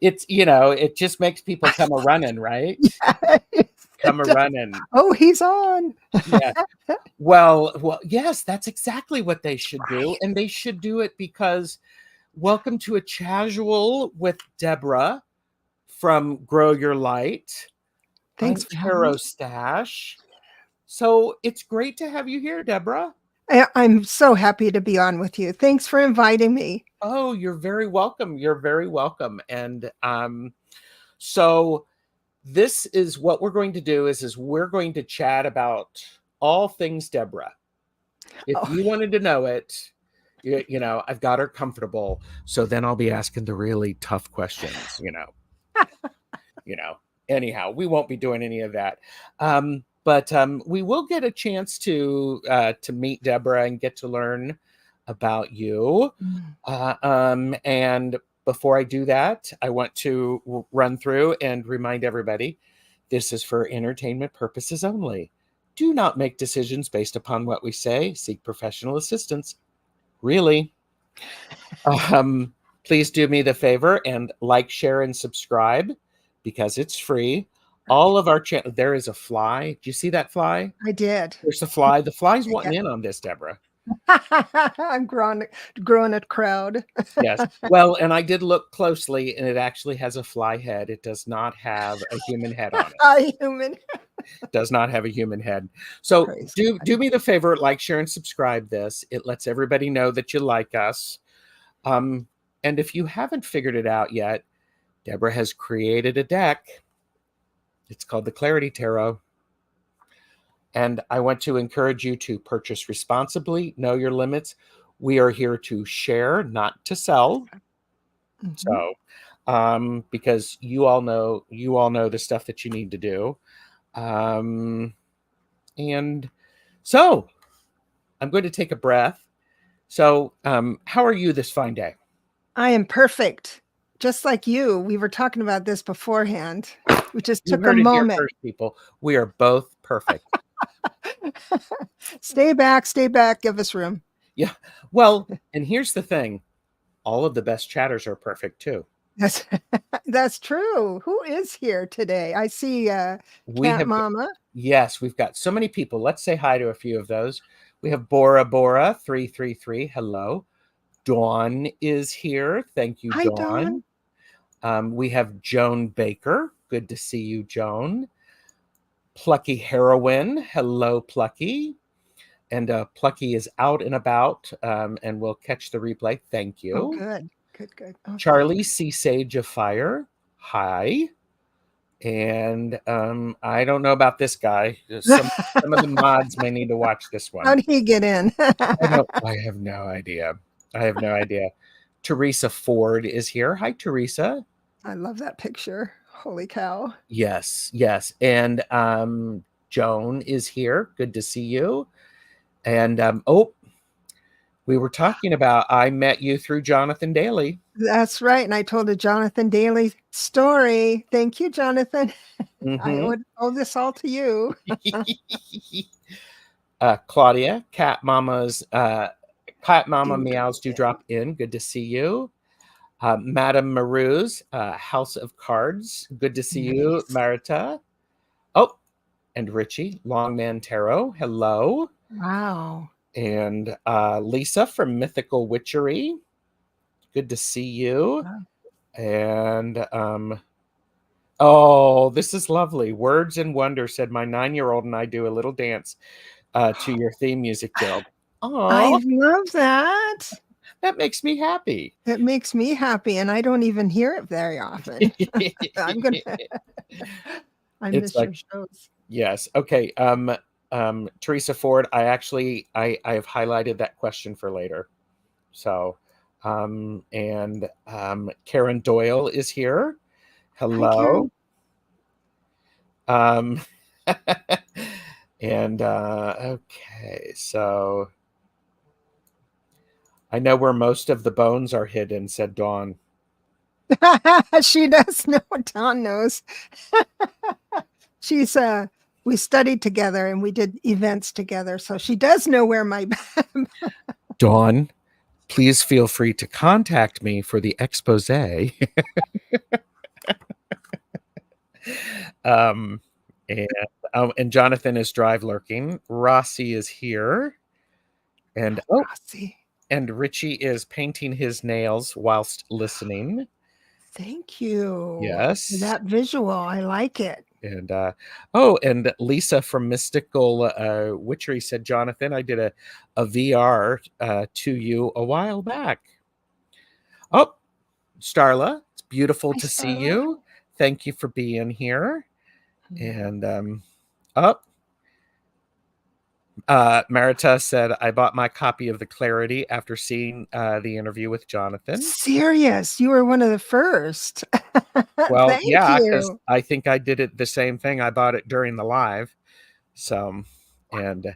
It's, it just makes people come a running, right? Yes, Come a it does. running. Oh, he's on. Yeah. Well, yes, that's exactly what they should do. And they should do it because welcome to a casual with Debra from Grow Your Light. I'm Thanks for having Tarot me. Stash. So it's great to have you here, Debra. I'm so happy to be on with you. Thanks for inviting me. Oh, you're very welcome. You're very welcome. And so this is what we're going to do is we're going to chat about all things Debra. If Oh, you wanted to know it, I've got her comfortable. So then I'll be asking the really tough questions, you know. Anyhow, we won't be doing any of that. But we will get a chance to meet Debra and get to learn about you. And before I do that, I want to run through and remind everybody, this is for entertainment purposes only. Do not make decisions based upon what we say. Seek professional assistance. Really. Please do me the favor and like, share, and subscribe because it's free. All of our channel. There is a fly. Do you see that fly? I did. There's a fly. The fly's Yeah. wanting in on this, Debra. I'm growing a crowd. Yes. Well, and I did look closely, and it actually has a fly head. It does not have a human head on it. A human. Does not have a human head. So Praise do me the favor, like, share, and subscribe this. It lets everybody know that you like us. And if you haven't figured it out yet, Debra has created a deck. It's called the Clarity Tarot. And I want to encourage you to purchase responsibly, know your limits. We are here to share, not to sell. So, because you all know the stuff that you need to do. And so I'm going to take a breath. So, how are you this fine day? I am perfect. Just like you. We were talking about this beforehand. We just You took a heard it here moment. first, people. We are both perfect. Stay back, give us room. Yeah. Well, and here's the thing. All of the best chatters are perfect too. That's true. Who is here today? I see Cat Mama. Yes, we've got so many people. Let's say hi to a few of those. We have Bora 333. Hello. Dawn is here. Thank you, Hi, Dawn. We have Joan Baker. Good to see you, Joan. Plucky Heroine. Hello, Plucky. And Plucky is out and about and will catch the replay. Thank you. Oh, good. Oh, Charlie C. Sage of Fire. Hi. And I don't know about this guy. Some of the mods may need to watch this one. How did he get in? I have no idea. Teresa Ford is here. Hi, Teresa. I love that picture. Holy cow. Yes. And Joan is here. Good to see you. And we were talking about I met you through Jonathan Daly. That's right. And I told a Jonathan Daly story. Thank you, Jonathan. I owe this all to you. Claudia, Cat Mama Meows do drop in. Good to see you. Madame Maru's House of Cards. Good to see you, Marita. Oh, and Richie, Longman Tarot. Hello. Wow. And Lisa from Mythical Witchery. Good to see you. Wow. And oh, this is lovely. Words and Wonder said my 9-year-old and I do a little dance to your theme music, Jill. Oh, I love that. That makes me happy. It makes me happy, and I don't even hear it very often. I miss your shows. Yes. Okay. Teresa Ford, I have highlighted that question for later. So, and Karen Doyle is here. Hello. Hi, and okay, so I know where most of the bones are hidden, said Dawn. She does know. Dawn knows. She's we studied together and we did events together, so she does know where my Dawn, Please feel free to contact me for the expose. um, and and Jonathan is drive lurking. Rossi is here, and Rossi. and Richie is painting his nails whilst listening. Thank you for Yes. that visual. I like it. And and Lisa from Mystical Witchery said, Jonathan, I did a VR to you a while back. Oh, Starla, it's beautiful Hi, to see Starla. you. Thank you for being here. And oh, Marita said, I bought my copy of The Clarity after seeing the interview with Jonathan. Serious. You were one of the first. Well, Thank yeah, because you. I think I did it the same thing. I bought it during the live. So, and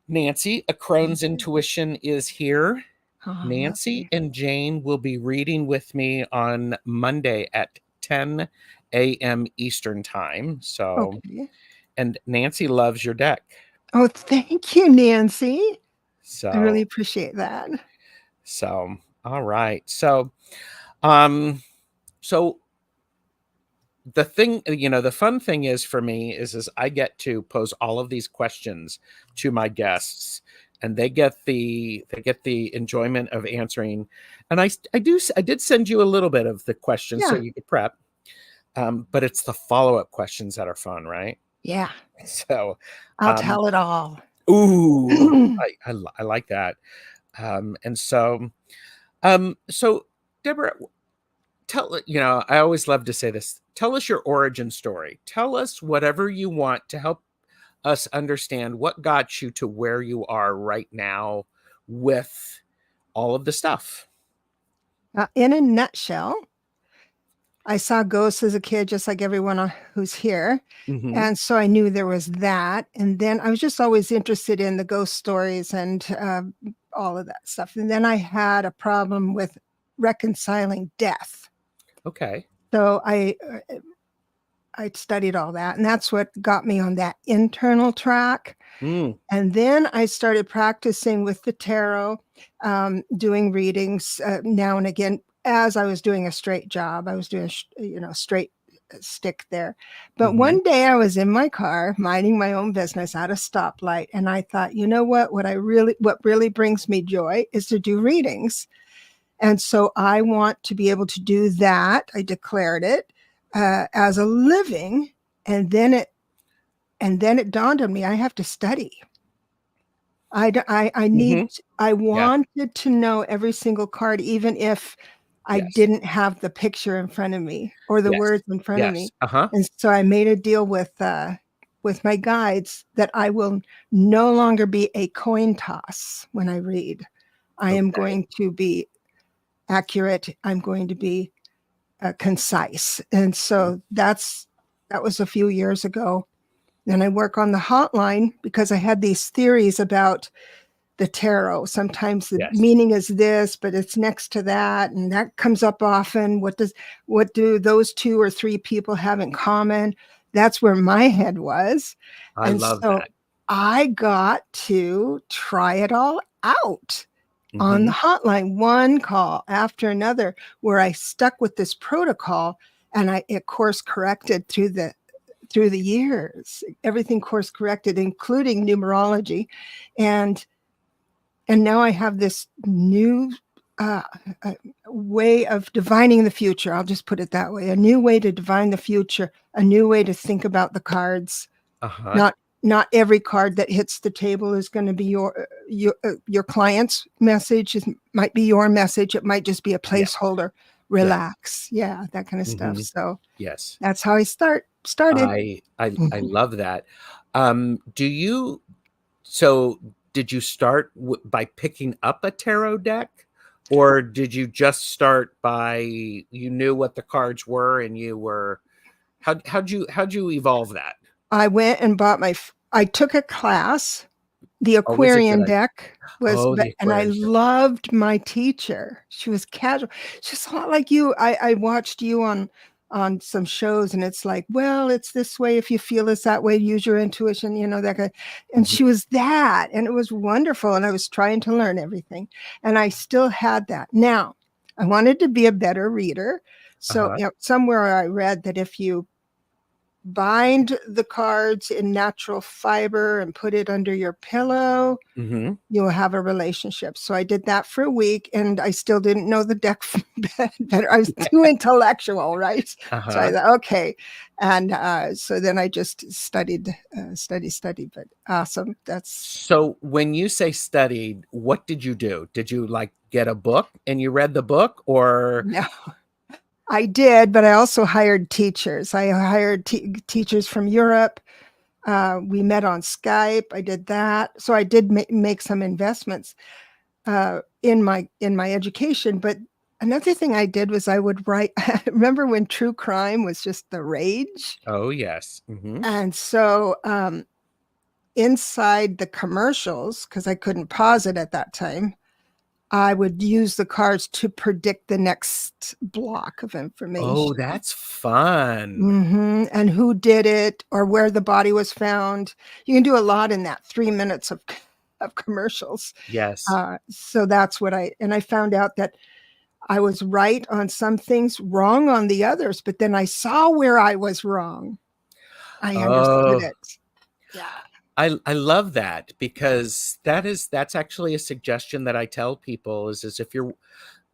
Nancy, a Crone's Intuition is here. Oh, Nancy lovely. and Jane will be reading with me on Monday at 10 a.m. Eastern Time. So, Okay. and Nancy loves your deck. Oh, thank you, Nancy. I really So, appreciate that. all right. Um, so the thing, the fun thing is for me is I get to pose all of these questions to my guests, and they get the enjoyment of answering. And I did send you a little bit of the questions so Yeah. you could prep. But it's the follow-up questions that are fun, right? Yeah. So, I'll tell it all. ooh, I like that. And so Deborah, I always love to say this. Tell us your origin story. Tell us whatever you want to help us understand what got you to where you are right now with all of the stuff. In a nutshell, I saw ghosts as a kid, just like everyone who's here. Mm-hmm. And so I knew there was that. And then I was just always interested in the ghost stories and all of that stuff. And then I had a problem with reconciling death. Okay. So I studied all that. And that's what got me on that internal track. Mm. And then I started practicing with the tarot, doing readings now and again as I was doing a straight job. I was doing, straight stick there. But Mm-hmm. one day I was in my car minding my own business at a stoplight. And I thought, you know what really brings me joy is to do readings. And so I want to be able to do that. I declared it as a living. And then it dawned on me, I have to study. Mm-hmm. I Yeah. wanted to know every single card, even if I Yes. didn't have the picture in front of me or the Yes. words in front of Yes. me. Uh-huh. And so I made a deal with my guides that I will no longer be a coin toss when I read. I am Okay. going to be accurate. I'm going to be concise. And so that was a few years ago. Then I work on the hotline because I had these theories about the tarot. Sometimes the Yes. meaning is this, but it's next to that, and that comes up often. What do those two or three people have in common? That's where my head was. I And love so that. I got to try it all out on Mm-hmm. the hotline, one call after another, where I stuck with this protocol and it course corrected through the years. Everything course corrected, including numerology. And now I have this new uh, way of divining the future. I'll just put it that way. A new way to divine the future, a new way to think about the cards. Uh-huh. Not every card that hits the table is going to be your client's message. It might be your message. It might just be a Yeah. placeholder. Yeah. Relax. Yeah, that kind of stuff. Mm-hmm. So Yes. that's how I started. I love that. Do you So, did you start by picking up a tarot deck, or did you just start by you knew what the cards were and you were how'd you evolve that? I went and I took a class. The Always a good Aquarian idea. deck was, Oh, the and I Aquarian. loved my teacher. She was casual. She's a lot like you. I watched you on on some shows, and it's like, well, it's this way. If you feel it's that way, use your intuition, that kind. And Mhm. she was that, and it was wonderful. And I was trying to learn everything, and I still had that. Now, I wanted to be a better reader. So Uh-huh. somewhere I read that if you bind the cards in natural fiber and put it under your pillow, Mhm. you'll have a relationship. So I did that for a week, and I still didn't know the deck better. I was too intellectual, right? So I Uh-huh. thought, okay. And so then I just studied. But awesome. That's So when you say studied, what did you do? Did you like get a book and you read the book, or no. I did, but I also hired teachers. I hired teachers from Europe. We met on Skype. I did that. So I did make some investments in my education. But another thing I did was I would write. Remember when true crime was just the rage? oh yes. Mhm. And so inside the commercials, because I couldn't pause it at that time, I would use the cards to predict the next block of Oh, information. that's fun. And who did it, or where the body was found. You can do a lot in that 3 minutes of commercials. Yes. So that's what I found out that I was right on some things, wrong on the others, but then I saw where I was wrong. I understood Oh, it. Yeah. I love that, because that's actually a suggestion that I tell people is if you're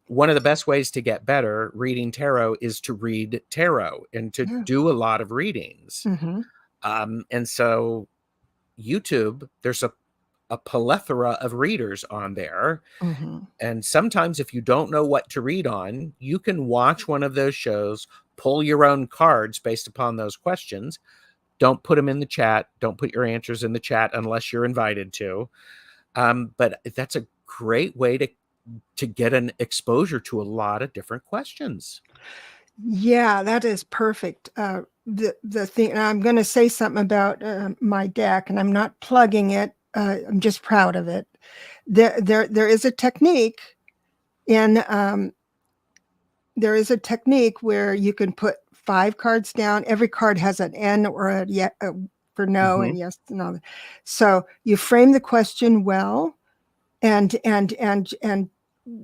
one of the best ways to get better reading tarot is to read tarot and to Yeah. do a lot of readings. Mm-hmm. And so YouTube, there's a plethora of readers on there. Mm-hmm. And sometimes if you don't know what to read on, you can watch one of those shows, pull your own cards based upon those questions. Don't put them in the chat. Don't put your answers in the chat unless you're invited to. But that's a great way to get an exposure to a lot of different questions. Yeah, that is perfect. The thing, and I'm going to say something about my deck, and I'm not plugging it. I'm just proud of it. There is a technique in there is a technique where you can put 5 cards down. Every card has an N or a yet for no Mm-hmm. and yes and all. So you frame the question well, and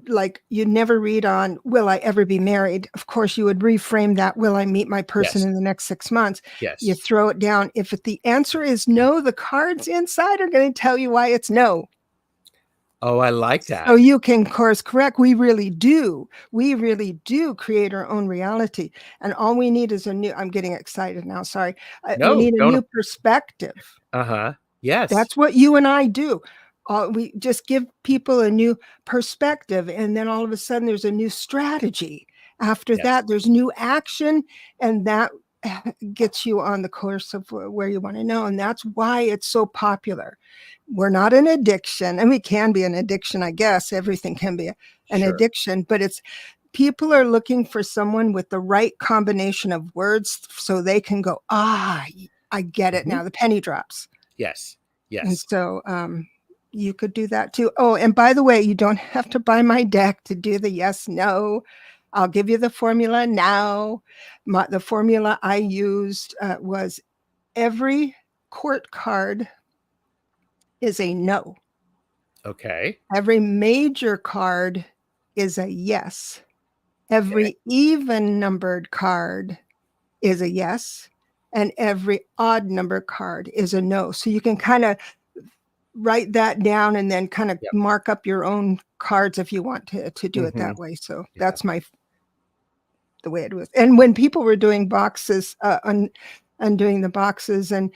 like you never read on will I ever be married. Of course you would reframe that, will I meet my person Yes. in the next 6 months. You Yes. throw it down. If the answer is no, the cards inside are going to tell you why it's no. Oh, I like So that. you can course correct. We really do create our own reality, and all we need is a new, I'm getting excited now, sorry. We No, need a don't. new perspective. Uh-huh. Yes. That's what you and I do. We just give people a new perspective, and then all of a sudden there's a new strategy. After Yes. that, there's new action, and that gets you on the course of where you want to know. And that's why it's so popular. We're not an addiction, and we can be an addiction, I guess. Everything can be an Sure. addiction, but it's people are looking for someone with the right combination of words so they can go, I get it Mhm. now. The penny drops. Yes. And Yes. so you could do that too. Oh, and by the way, you don't have to buy my deck to do the yes, no. I'll give you the formula now. The formula I used was every court card is a no. Okay. Every major card is a yes. Okay. Every even numbered card is a yes. And every odd number card is a no. So you can kind of write that down and then kind of Yep. mark up your own cards if you want to do it Mhm. that way. So Yeah. that's the way it was. And when people were doing boxes, undoing the boxes, and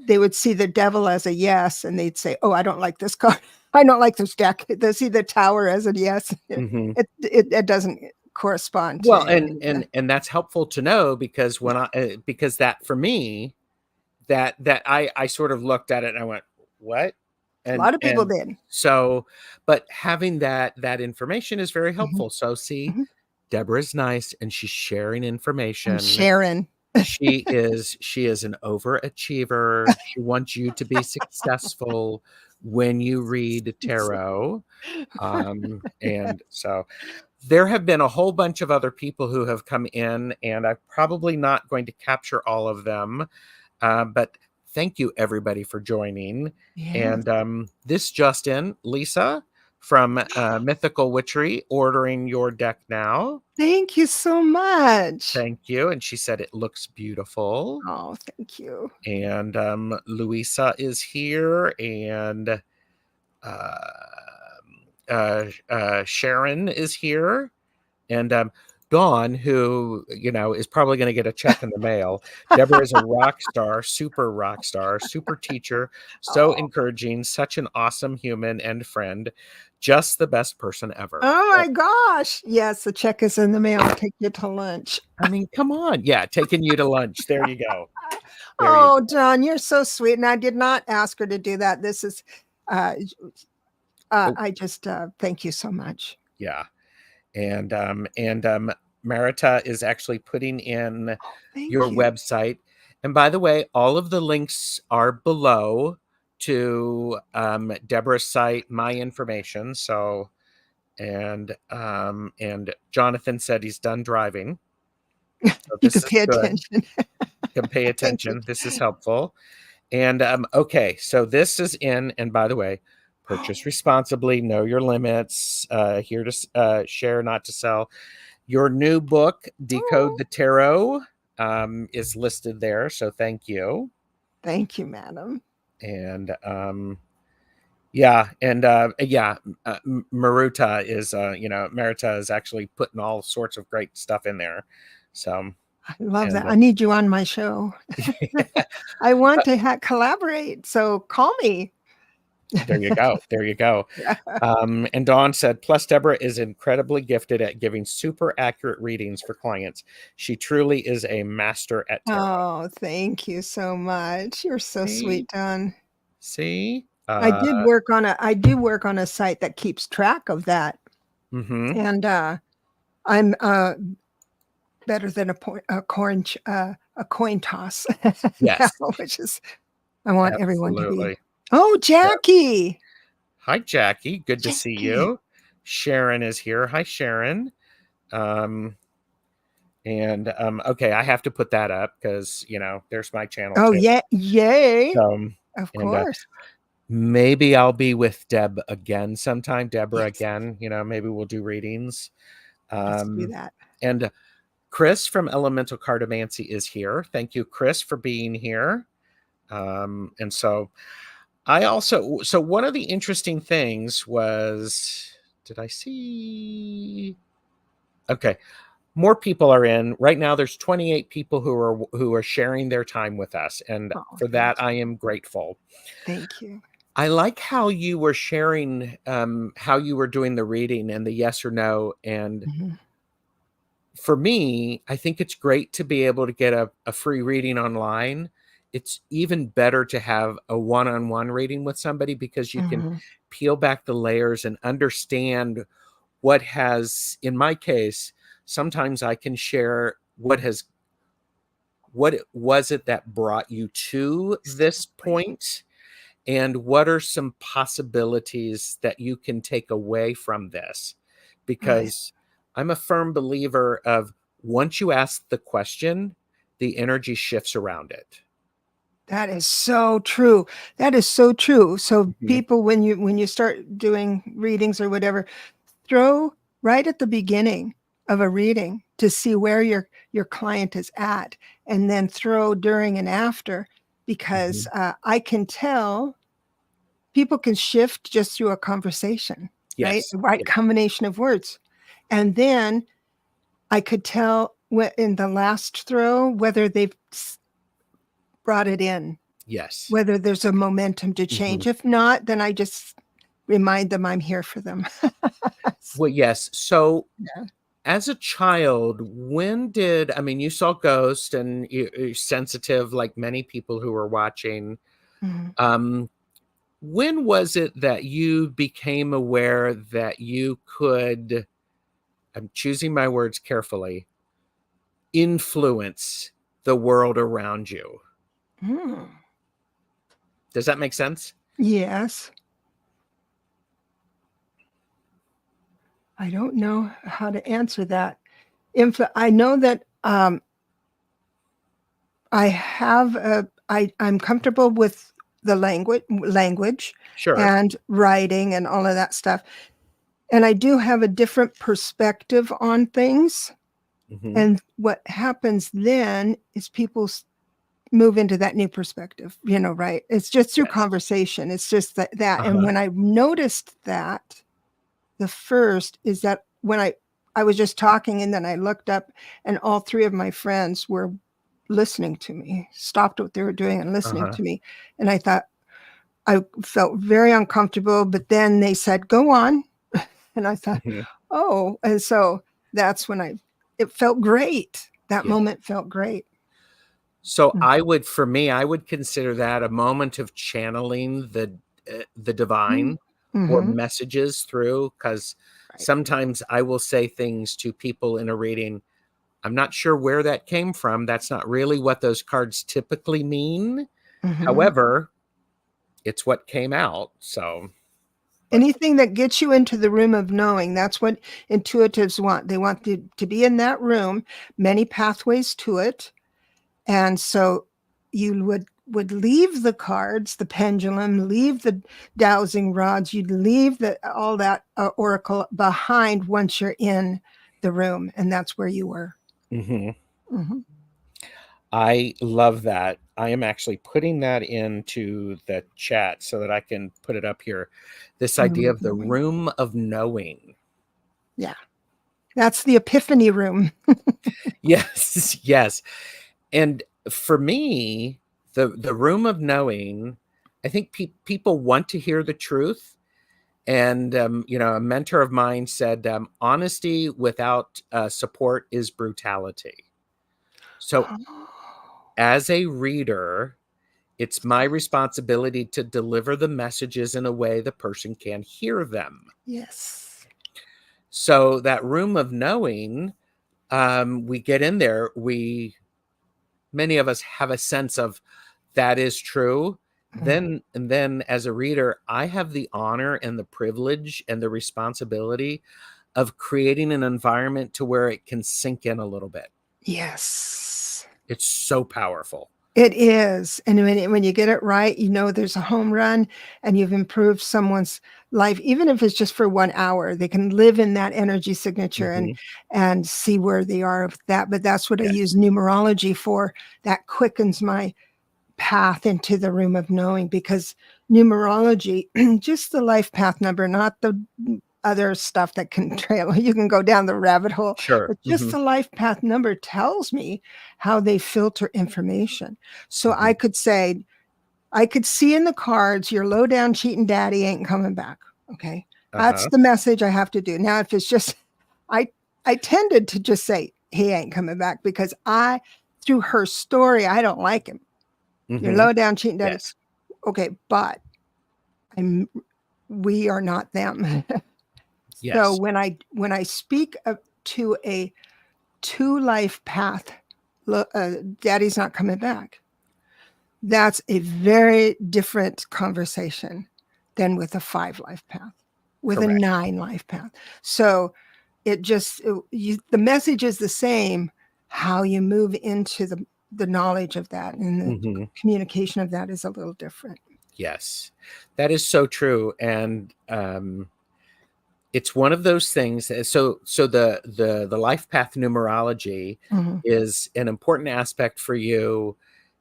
they would see the devil as a yes, and they'd say, "Oh, I don't like this card. I don't like this deck." They see the tower as a yes. Mhm. It doesn't correspond to Well, any of the. and that's helpful to know, because when Yeah, because that for me, that I sort of looked at it and I went, "What?" a lot of people And did. so, but having that information is very Mhm, helpful. So see, mhm. Deborah's nice and she's sharing I'm information. Sharon. She is an overachiever. She wants you to be successful when you read tarot. And so There have been a whole bunch of other people who have come in, and I'm probably not going to capture all of them. But thank you, everybody, for joining. Yes. And this just in, Lisa from Mythical Witchery, ordering your deck now. Thank you so much. Thank you. And she said it looks beautiful. Oh, thank you. And Louisa is here, and Sharon is here, and Dawn, who is probably going to get a check in the mail. Debra is a rock star, super teacher, so Oh. encouraging, such an awesome human and friend, just the best person ever. Oh my gosh. Yes, the check is in the mail. I'll take you to lunch. I mean, come on. Yeah, taking you to lunch. There you go. There you Oh, go. John, you're so sweet. And I did not ask her to do that. This is, Oh, I just thank you so much. yeah. And Marita is actually putting in your Thank you. website. And by the way, all of the links are below to Debra's site, my information. So, and Jonathan said he's done driving. So You this can is pay good. attention. You can pay Thank you. attention. This is helpful. And okay, so this is in. And by the way, purchase responsibly, know your limits. Here to share, not to sell. Your new book, Decode Oh, the Tarot, is listed there. So thank you. thank you, madam. And Maruta is Marita is actually putting all sorts of great stuff in there. So I love and that. I need you on my show. I want to collaborate. So call me. there you go. There you go. And Dawn said, plus Debra is incredibly gifted at giving super accurate readings for clients. She truly is a master at tarot. Oh, thank you so much. You're so See? sweet, Don. See? I do work on a site that keeps track of that. Mm-hmm. And I'm better than a coin toss. Yes. Now, which is I want everyone to be. Absolutely. Oh, Yeah. Jackie. Hi, Jackie. Good to see Jackie. you. Sharon is here. Hi, Sharon. Okay, I have to put that up because there's my channel Oh, too. yeah. Yay. So, Of and course. maybe I'll be with Deb again sometime. Deborah Yes. again. Maybe we'll do readings. Let's do that. And Chris from Elemental Cartomancy is here. Thank you, Chris, for being here. And so so one of the interesting things was, did I see? Okay. More people are in right now. There's 28 people who are sharing their time with us. And Oh, for that, I am grateful. thank you. I like how you were sharing how you were doing the reading and the yes or no. And Mhm. for me, I think it's great to be able to get a free reading online. It's even better to have a one-on-one reading with somebody because you can Mhm. peel back the layers and understand what has, in my case, sometimes I can share what was it that brought you to this Exactly. point, and what are some possibilities that you can take away from this? Right. Because I'm a firm believer of once you ask the question, the energy shifts around it. That is so true. That is so true. So Mhm. people, when you start doing readings or whatever, throw right at the beginning of a reading to see where your client is at, and then throw during and after, because Mhm. I can tell people can shift just through a conversation, right? Yes. The right Yeah. combination of words, and then I could tell in the last throw whether they've brought it in, Yes. whether there's a momentum to Mhm. change. If not, then I just remind them I'm here for them. Well, yes. So Yeah. as a child, I mean, you saw Ghost and you're sensitive like many people who were watching. Mhm. Um, when was it that you became aware that you could, I'm choosing my words carefully, influence the world around you? Mm. Does that make sense? Yes. I don't know how to answer that. I know that I have I'm comfortable with the language Sure. and writing and all of that stuff. And I do have a different perspective on things. Hmm. And what happens then is people move into that new perspective, right? It's just through Yes. conversation. It's just that. And Uh-huh. when I noticed that, the first is that when I was just talking and then I looked up and all three of my friends were listening to me, stopped what they were doing and listening Uh-huh. to me. And I thought, I felt very uncomfortable, but then they said, go on. And I thought, Hmm. oh, and so that's when it felt great. That Yeah. moment felt great. So for me, I would consider that a moment of channeling the divine or Mm-hmm. messages through, because Right. sometimes I will say things to people in a reading. I'm not sure where that came from. That's not really what those cards typically mean. Mm-hmm. However, it's what came out. So, but Anything that gets you into the room of knowing, that's what intuitives want. They want to be in that room, many pathways to it. And so you would leave the cards, the pendulum, leave the dowsing rods, you'd leave all that oracle behind once you're in the room. And that's where you were. mhm. Mm-hmm. I love that. I am actually putting that into the chat so that I can put it up here. This Room idea of of the knowing. room of knowing. Yeah. That's the epiphany room. Yes, yes. And for me, the room of knowing, I think people want to hear the truth. And a mentor of mine said, "Honesty without support is brutality." So, as a reader, it's my responsibility to deliver the messages in a way the person can hear them. Yes. So that room of knowing, we get in there, many of us have a sense of that is true. Then as a reader, I have the honor and the privilege and the responsibility of creating an environment to where it can sink in a little bit. Yes. It's so powerful. It is. And when you get it right, there's a home run and you've improved someone's life, even if it's just for 1 hour. They can live in that energy signature and Hmm. and see where they are with that. But that's what I use Yes. numerology for. That quickens my path into the room of knowing, because numerology, just the life path number, not the other stuff that can trail you can go down the rabbit hole, Sure. but just the life path number tells me how they filter information. So Hmm. I could see in the cards, your low down cheating daddy ain't coming back. Okay, that's Uh-huh. the message I have to do. Now if it's just i I tended to just say he ain't coming back, because through her story, I don't like him. Your Hmm. low down cheating daddy. Yes. Okay, but I'm we are not them. So Yes. when I speak to a 2 life path, daddy's not coming back. That's a very different conversation than with a 5 life path, with a Correct. 9 life path. So the message is the same. How you move into the knowledge of that and the Hmm. communication of that is a little different. Yes. That is so true. And it's one of those things. So the life path numerology Mhm. is an important aspect for you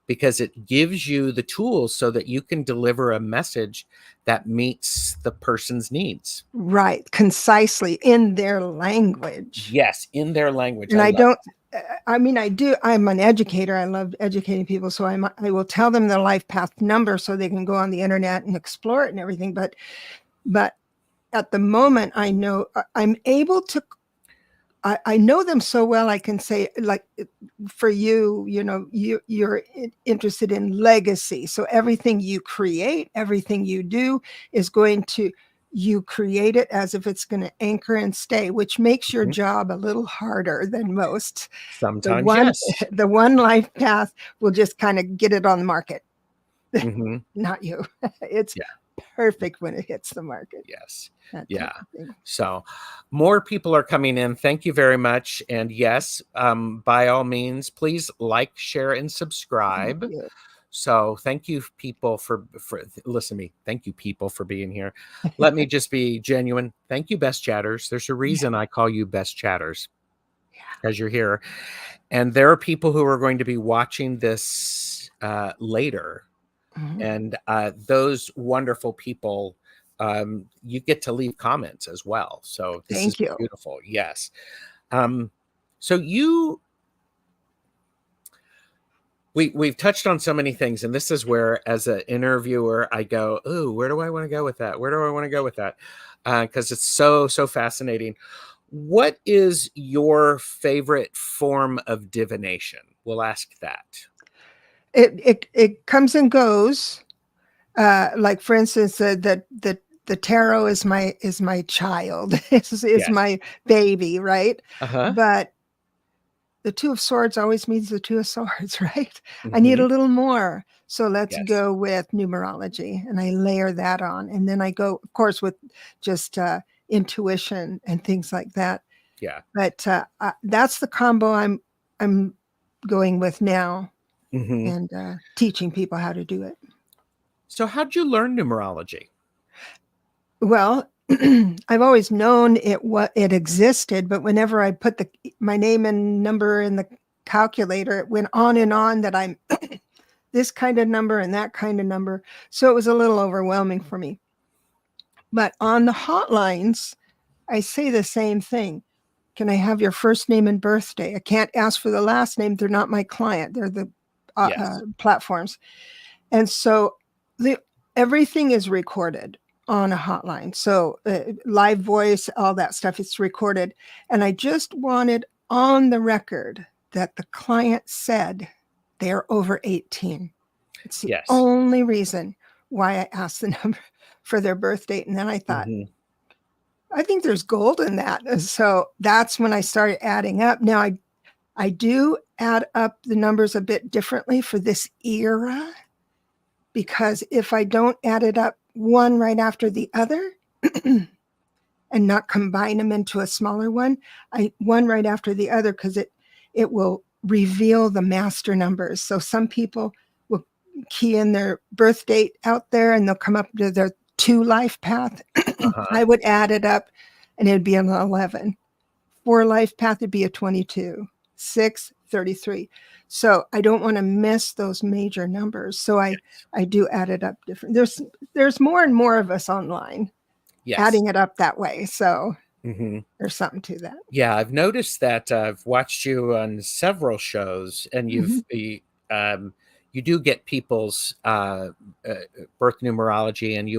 because it gives you the tools so that you can deliver a message that meets the person's needs. Right, concisely in their language. Yes, in their language. And I I love don't, I mean, I'm an educator. I love educating people. So I will tell them the life path number so they can go on the internet and explore it and everything. But at the moment, I know I'm able to, I know them so well. I can say, like, for you, you're interested in legacy. So everything you create, everything you do is going to, you create it as if it's going to anchor and stay, which makes your it. Mhm. job a little harder than most. The Sometimes, one, yes. the one life path will just kind of get it on the market, Hmm. not you. It's Yeah. perfect when it hits the market. Yes. That type Yeah. of thing. So more people are coming in. Thank you very much. And yes, by all means, please like, share, and Thank subscribe. you. So thank you people for listen to me. Thank you people for being here. Let me just be genuine. Thank you, Best Chatters. There's a reason I call you Best Chatters, because you're here. And there are people who are going to be watching this later. Mhm. And those wonderful people, you get to leave comments as well. So this is Thank you. beautiful. Yes. So we've touched on so many things, and this is where, as an interviewer, I go, "Ooh, where do I want to go with that? Where do I want to go with that?" Because it's so fascinating. What is your favorite form of divination? We'll ask that. It comes and goes. Like for instance, the tarot is my child, is Yes. my baby, right? Uh-huh. But the Two of Swords always means the Two of Swords, right? I need Mm-hmm. a little more. So let's Yes. go with numerology, and I layer that on. And then I go, of course, with just intuition and things like that. Yeah. But that's the combo I'm going with now, Mm-hmm. and teaching people how to do it. So how'd you learn numerology? Well, I've always known it existed, but whenever I put my name and number in the calculator, it went on and on that I'm this kind of number and that kind of number. So it was a little overwhelming for me. But on the hotlines, I say the same thing. Can I have your first name and birthday? I can't ask for the last name. They're not my client. They're the Yes. platforms. And so everything is recorded on a hotline. So live voice, all that stuff, it's recorded. And I just wanted on the record that the client said they're over 18. It's the Yes. only reason why I asked the number for their birth date. And then I thought, Mm-hmm. I think there's gold in that. And so that's when I started adding up. Now I do add up the numbers a bit differently for this era, because if I don't add it up one right after the other and not combine them into a smaller one, one right after the other, because it will reveal the master numbers. So some people will key in their birth date out there and they'll come up to their 2 life path. Uh-huh. I would add it up and it'd be an 11. 4 life path, it'd be a 22. 6, 33. So I don't want to miss those major numbers. So I do add it up different. There's more and more of us online Yes. adding it up that way. So Mm-hmm. there's something to that. Yeah, I've noticed that. I've watched you on several shows, and you do get people's birth numerology, and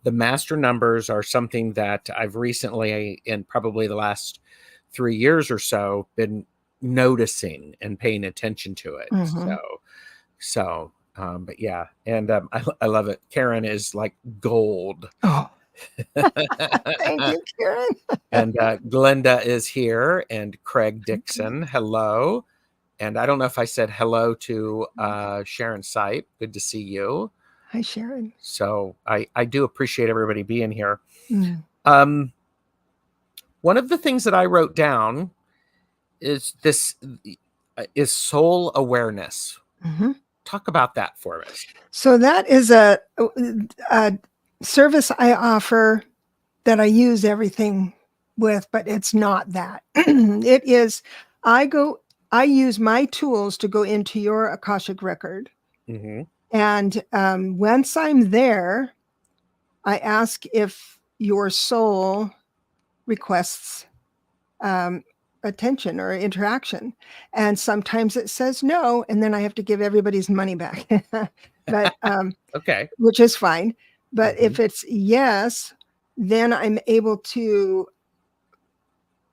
the master numbers are something that I've recently, in probably the last 3 years or so, been noticing and paying attention to it. Mhm. But yeah, and I love it. Karen is like gold. Oh, thank you, Karen. And Glenda is here, and Craig Dixon. Hello. And I don't know if I said hello to Sharon Sipe. Good to see you. Hi, Sharon. So I do appreciate everybody being here. Mm. One of the things that I wrote down is soul awareness. Mm-hmm. Talk about that for us. So that is a service I offer that I use everything with, but it's not that. It is, I use my tools to go into your Akashic record. Mm-hmm. And once I'm there, I ask if your soul requests attention or interaction. And sometimes it says no, and then I have to give everybody's money back. But Okay. which is fine. But Mm-hmm. if it's yes, then I'm able to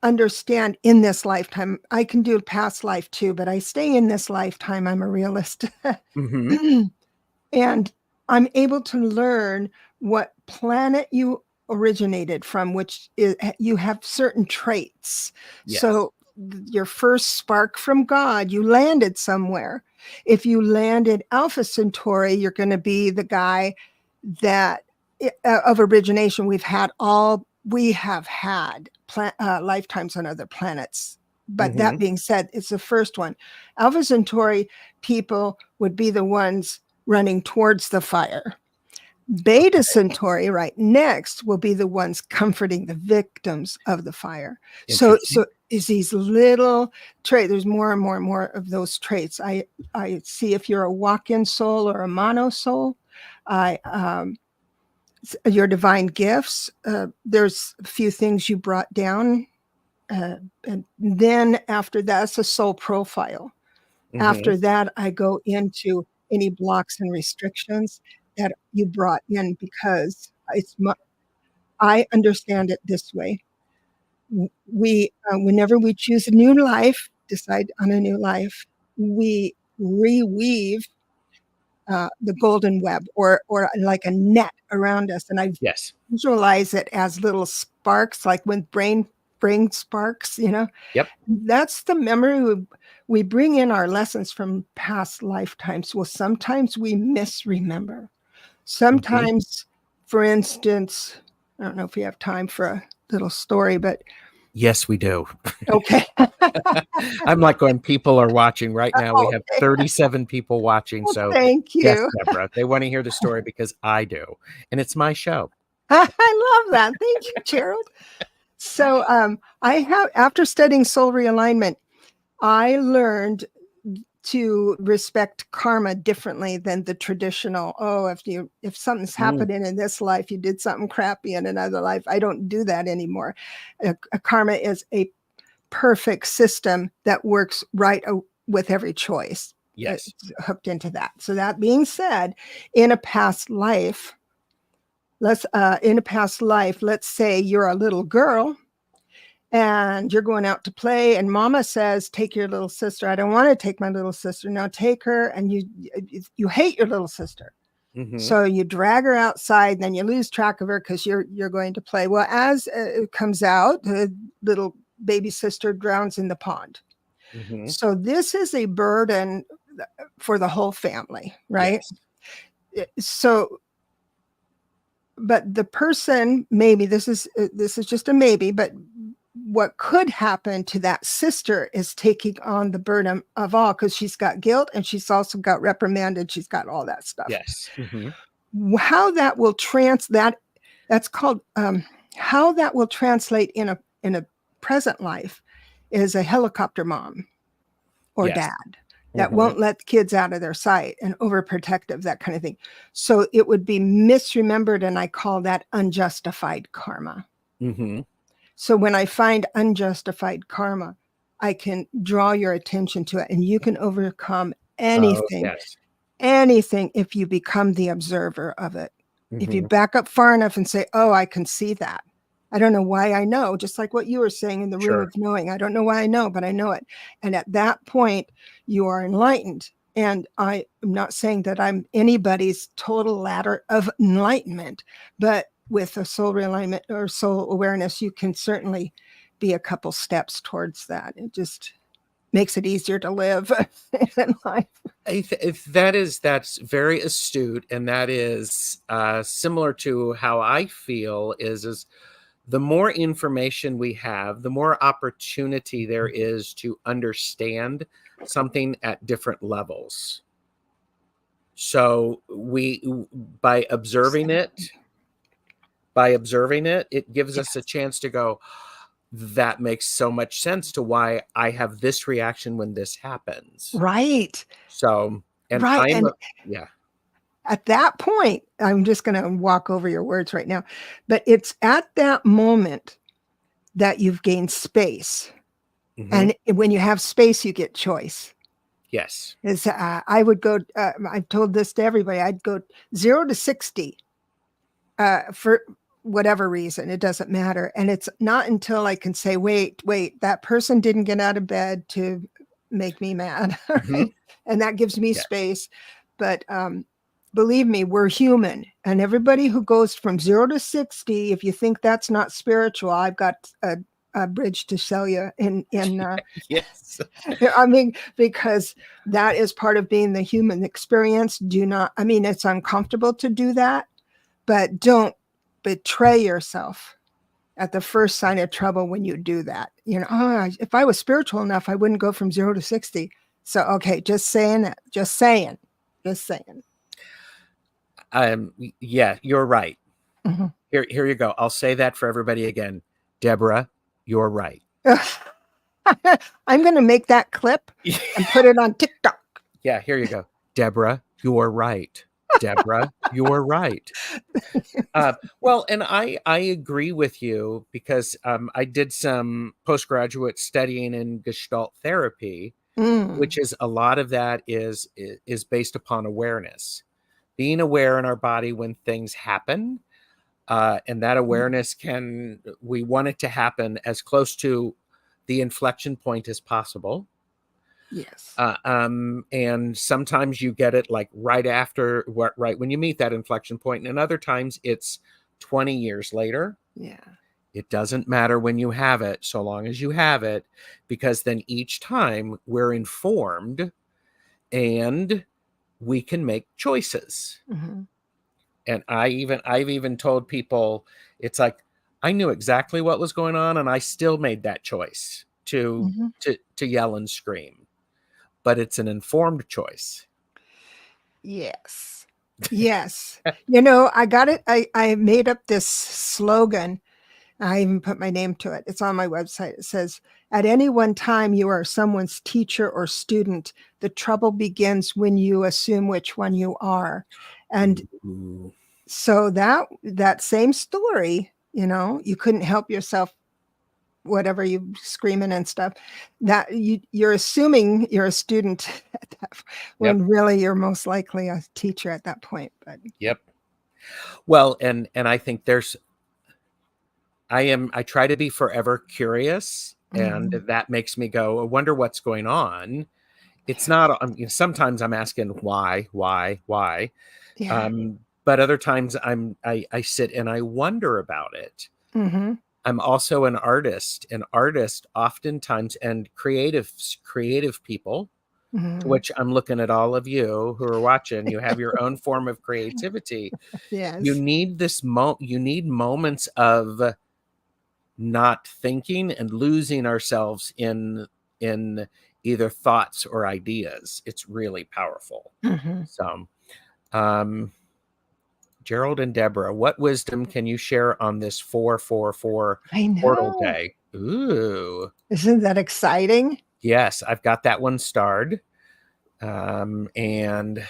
understand in this lifetime. I can do a past life too, but I stay in this lifetime. I'm a realist. Mm-hmm. And I'm able to learn what planet you originated from, which is, you have certain traits. Yes. So your first spark from God, you landed somewhere. If you landed Alpha Centauri, you're going to be the guy that of origination, we have had lifetimes on other planets. But that being said, it's the first one. Alpha Centauri people would be the ones running towards the fire. Beta Centauri right next will be the ones comforting the victims of the fire. So is these little traits. There's more and more and more of those traits. I see if you're a walk-in soul or a mono soul. Your divine gifts. There's a few things you brought down. And then after that's a soul profile. After that, I go into any blocks and restrictions that you brought in, because I understand it this way. We, whenever we choose a new life, decide on a new life, we reweave the golden web, or like a net around us. And I visualize it as little sparks, like when brain sparks, Yep. That's the memory we bring in our lessons from past lifetimes. Well, sometimes we misremember. Sometimes, for instance, I don't know if we have time for a little story, but yes, we do. Okay. I'm like going, people are watching right now. We have 37 people watching. Well, so thank you. Yes, Debra, they want to hear the story because I do. And it's my show. I love that. Thank you, Gerald. So after studying soul realignment, I learned to respect karma differently than the traditional, if something's happening in this life, you did something crappy in another life. I don't do that anymore. Karma is a perfect system that works right with every choice. Yes. Hooked into that. So that being said, in a past life, let's say you're a little girl and you're going out to play, and mama says, take your little sister. I don't want to take my little sister. Now take her. And you hate your little sister. So you drag her outside, and then you lose track of her because you're going to play. Well, as it comes out, the little baby sister drowns in the pond. So this is a burden for the whole family, right? Yes. So, but the person, maybe this is just a maybe, but what could happen to that sister is taking on the burden of all, because she's got guilt and she's also got reprimanded. She's got all that stuff. Yes. How that will that's called how that will translate in a present life is a helicopter mom or dad that won't let the kids out of their sight and overprotective, that kind of thing. So it would be misremembered, and I call that unjustified karma. So when I find unjustified karma, I can draw your attention to it, and you can overcome anything, anything if you become the observer of it. If you back up far enough and say, oh, I can see that. I don't know why I know, just like what you were saying in the room of knowing. I don't know why I know, but I know it. And at that point, you are enlightened. And I am not saying that I'm anybody's total ladder of enlightenment, but with a soul realignment or soul awareness, you can certainly be a couple steps towards that. It just makes it easier to live in life. That's very astute, and that is similar to how I feel. Is the more information we have, the more opportunity there is to understand something at different levels. So by observing it, it gives us a chance to go, that makes so much sense to why I have this reaction when this happens. Right. So, and at that point, I'm just going to walk over your words right now, but it's at that moment that you've gained space. And when you have space, you get choice. Yes. I would go, I've told this to everybody, I'd go 0 to 60 for whatever reason, it doesn't matter. And it's not until I can say, wait, that person didn't get out of bed to make me mad. And that gives me space. But believe me, we're human. And everybody who goes from 0 to 60, if you think that's not spiritual, I've got a bridge to sell you in yes. I mean, because that is part of being the human experience. It's uncomfortable to do that, but don't betray yourself at the first sign of trouble when you do that. Oh, if I was spiritual enough, I wouldn't go from 0 to 60. So, okay, just saying it. Just saying. Just saying. Yeah, you're right. Mm-hmm. Here you go. I'll say that for everybody again. Debra, you're right. I'm going to make that clip and put it on TikTok. Yeah, here you go. Debra, you're right. Debra, you're right. Well, and I agree with you because I did some postgraduate studying in Gestalt therapy, which is a lot of that is based upon awareness, being aware in our body when things happen, and that awareness we want it to happen as close to the inflection point as possible. Yes. And sometimes you get it like right when you meet that inflection point, and other times it's 20 years later. Yeah. It doesn't matter when you have it, so long as you have it, because then each time we're informed and we can make choices. Mm-hmm. And I've even told people, it's like, I knew exactly what was going on and I still made that choice to yell and scream, but it's an informed choice. Yes. Yes. I got it. I made up this slogan. I even put my name to it. It's on my website. It says, at any one time, you are someone's teacher or student. The trouble begins when you assume which one you are. And Ooh. so that same story, you couldn't help yourself, whatever you screaming and stuff, that you're assuming you're a student when really you're most likely a teacher at that point. But Yep. Well, and I think I try to be forever curious, and that makes me go, I wonder what's going on. It's not, sometimes I'm asking why. yeah. But other times I sit and I wonder about it. I'm also an artist. An artist oftentimes, and creative people, to which I'm looking at all of you who are watching, you have your own form of creativity. You Yes. need you need moments of not thinking and losing ourselves in either thoughts or ideas. It's really powerful. So, Gerald and Debra, what wisdom can you share on this 444 I portal know. day? Ooh, Isn't that exciting? yes, I've got that one starred. And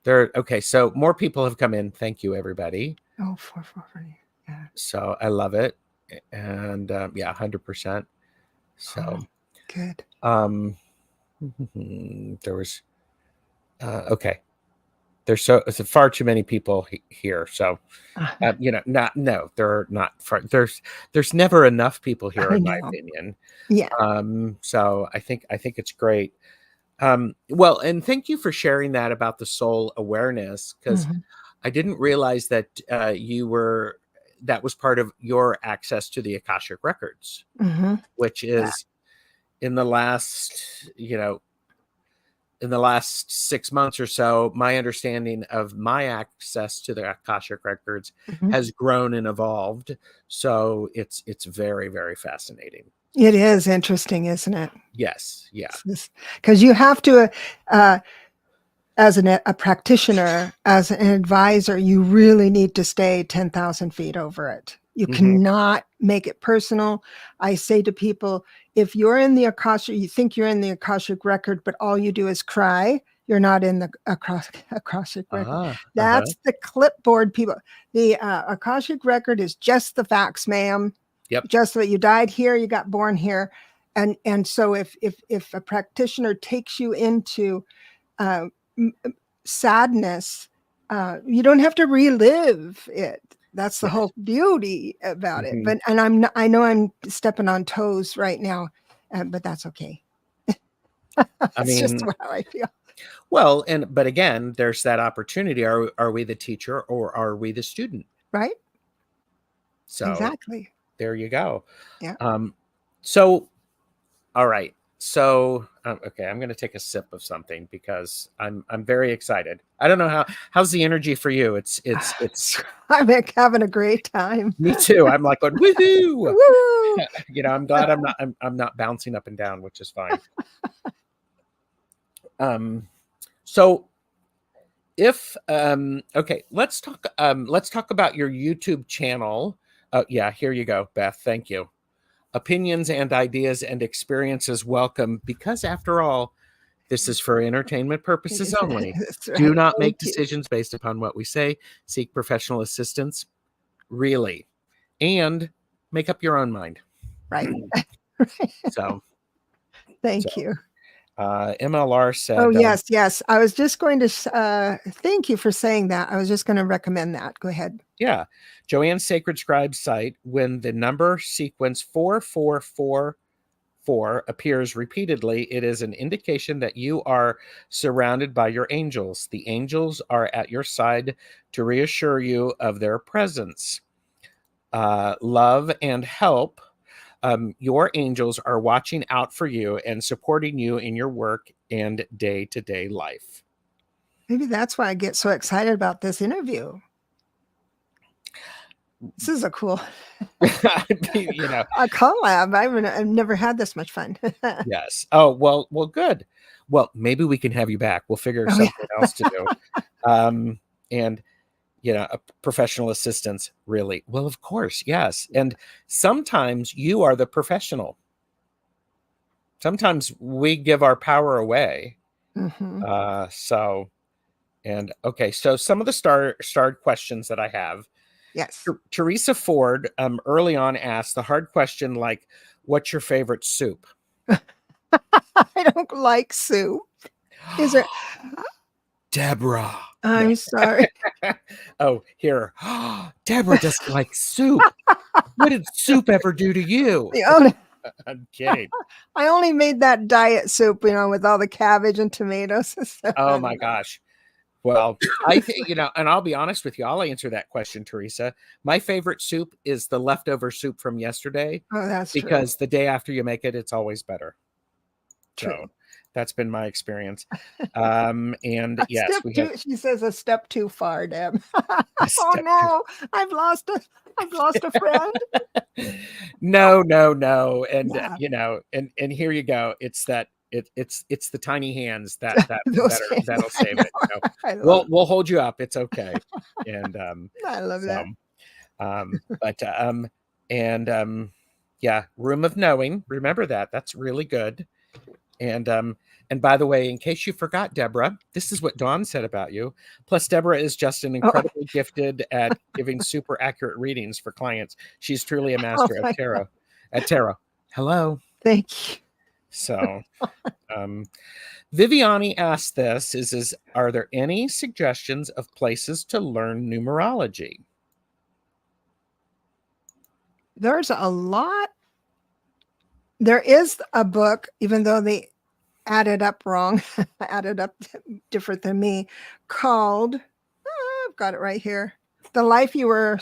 okay, so more people have come in. Thank you, everybody. Oh, 444. Yeah. So I love it. And yeah, 100%. So good. There was okay. There's far too many people here. So there are not far, there's never enough people here, I in my know. opinion. Yeah. So I think it's great. Well, and thank you for sharing that about the soul awareness, because I didn't realize that that was part of your access to the Akashic records, which is in the last, in the last 6 months or so, my understanding of my access to the Akashic records has grown and evolved. So it's very, very fascinating. It is interesting, isn't it? Yes. Yeah. Because you have to, as a practitioner, as an advisor, you really need to stay 10,000 feet over it. You cannot make it personal. I say to people, if you're in the Akashic, you think you're in the Akashic record, but all you do is cry, you're not in the Akashic record. That's the clipboard people. The Akashic record is just the facts, ma'am. Yep. Just that you died here, you got born here. And so if a practitioner takes you into sadness, you don't have to relive it. That's the whole beauty about it. But I know I'm stepping on toes right now, but that's okay. That's just how I feel. Well, but again, there's that opportunity. Are we the teacher or are we the student? Right. So exactly. there you go. Yeah. So, all right. Okay, I'm going to take a sip of something because I'm very excited. I don't know how's the energy for you. It's I'm like having a great time. me too. I'm like going woohoo. Woo! I'm glad I'm not bouncing up and down, which is fine. So if okay, let's talk about your YouTube channel. Yeah, here you go, Beth. Thank you. Opinions and ideas and experiences welcome, because after all, this is for entertainment purposes only. That's Do right. not make Thank you. decisions based upon what we say. Seek professional assistance, really, and make up your own mind. Right. So, Thank you. MLR said, Oh, yes, yes. I was just going to thank you for saying that. I was just going to recommend that. Go ahead. yeah, Joanne's Sacred Scribe site, when the number sequence 4444 appears repeatedly, it is an indication that you are surrounded by your angels. The angels are at your side to reassure you of their presence. Love and help. Your angels are watching out for you and supporting you in your work and day-to-day life. Maybe that's why I get so excited about this interview. This is a cool a collab. I've never had this much fun. Yes. Oh, well, good. Well, maybe we can have you back. We'll figure something else to do. And a professional assistance, really. Well, of course, yes. And sometimes you are the professional. Sometimes we give our power away. Mm-hmm. So some of the starred questions that I have. Yes. Teresa Ford early on asked the hard question, like, what's your favorite soup? I don't like soup. Is there Deborah? I'm sorry. Oh, here. Deborah doesn't like soup. What did soup ever do to you? I'm kidding. I only made that diet soup, with all the cabbage and tomatoes and stuff. Oh my gosh. Well, I think, and I'll be honest with you, I'll answer that question, Teresa. My favorite soup is the leftover soup from yesterday. Oh, that's because the day after you make it, it's always better. True. So that's been my experience. And yes, she says a step too far, Deb. Oh no, I've lost a friend. No. And and here you go. It's that it's the tiny hands that'll save it. We'll hold you up. It's okay. And I love that. Yeah, room of knowing. Remember that. That's really good. And by the way, in case you forgot, Deborah, this is what Dawn said about you. Plus, Deborah is just an incredibly gifted at giving super accurate readings for clients. She's truly a master of tarot. At tarot. Hello. Thank you. So, Viviani asked this: are there any suggestions of places to learn numerology? There's a lot. There is a book, even though they added up wrong, added up different than me, called, I've got it right here, The Life You Were